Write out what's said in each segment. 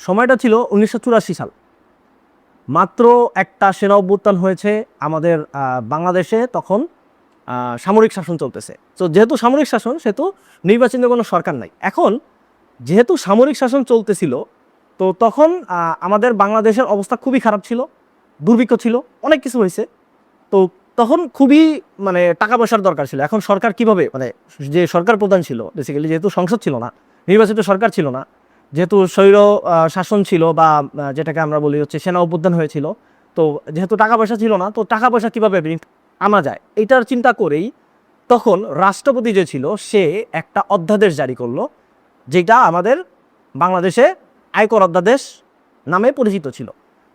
সময়টা ছিল 1984 সাল। মাত্র একটা সেনা অভ্যুত্থান হয়েছে আমাদের বাংলাদেশে, তখন সামরিক শাসন চলতেছে। তো যেহেতু সামরিক শাসন, সেহেতু নির্বাচিত কোনো সরকার নাই। এখন যেহেতু সামরিক শাসন চলতেছিল, তো তখন আমাদের বাংলাদেশের অবস্থা খুবই খারাপ ছিল, দুর্ভিক্ষ ছিল, অনেক কিছু হয়েছে। তো তখন খুবই মানে টাকা পয়সার দরকার ছিল। এখন সরকার কিভাবে, মানে যে সরকার প্রধান ছিল বেসিক্যালি, যেহেতু সংসদ ছিল না, নির্বাচিত সরকার ছিল না, যেহেতু স্বৈর শাসন ছিল, বা যেটাকে আমরা বলি হচ্ছে সেনা অভ্যুত্থান হয়েছিল, তো যেহেতু টাকা পয়সা ছিল না, তো টাকা পয়সা কীভাবে আনা যায় এটার চিন্তা করেই তখন রাষ্ট্রপতি যে ছিল সে একটা অধ্যাদেশ জারি করলো, যেটা আমাদের বাংলাদেশে আয়কর অধ্যাদেশ নামে পরিচিত ছিল।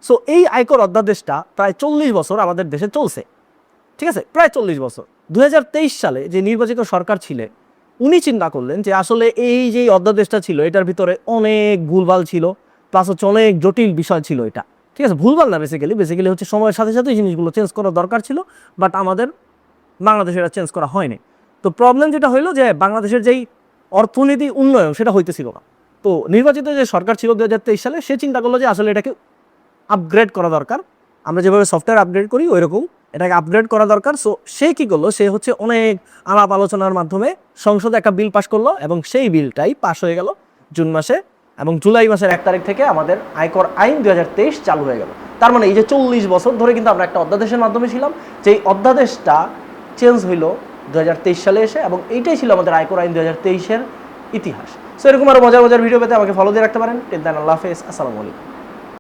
সো এই আয়কর অধ্যাদেশটা প্রায় 40 বছর আমাদের দেশে চলছে, ঠিক আছে, প্রায় 40 বছর। 2023 সালে যে নির্বাচিত সরকার ছিলেন, উনি চিন্তা করলেন যে আসলে এই যে অধ্যাদেশটা ছিল এটার ভিতরে অনেক ভুলভাল ছিল, প্লাস হচ্ছে অনেক জটিল বিষয় ছিল এটা, ঠিক আছে, ভুলভাল না, বেসিক্যালি হচ্ছে সময়ের সাথে সাথে এই জিনিসগুলো চেঞ্জ করা দরকার ছিল, বাট আমাদের বাংলাদেশে এটা চেঞ্জ করা হয়নি। তো প্রবলেম যেটা হইলো যে বাংলাদেশের যেই অর্থনীতি উন্নয়ন সেটা হইতেছিল না। তো নির্বাচিত যে সরকার ছিল 2023 সালে, সে চিন্তা করলো যে আসলে এটাকে আপগ্রেড করা দরকার, আমরা যেভাবে সফটওয়্যার আপগ্রেড করি ওইরকম এটাকে আপগ্রেড করা দরকার। সো সে কী করলো, সে হচ্ছে অনেক আলাপ আলোচনার মাধ্যমে সংসদে একটা বিল পাস করলো, এবং সেই বিলটাই পাস হয়ে গেল জুন মাসে, এবং জুলাই মাসের 1 তারিখ থেকে আমাদের আয়কর আইন 2023 চালু হয়ে গেল। তার মানে এই যে 40 বছর ধরে কিন্তু আমরা একটা অধ্যাদেশের মাধ্যমে ছিলাম, যেই অধ্যাদেশটা চেঞ্জ হইল 2023 সালে এসে, এবং এইটাই ছিল আমাদের আয়কর আইন 2023-এর ইতিহাস। সো এরকম আরও মজার মজার ভিডিও পেতে আমাকে ফলো দিয়ে রাখতে পারেন। টিল দেন, আল্লাহ হাফেজ, আসসালামু আলাইকুম।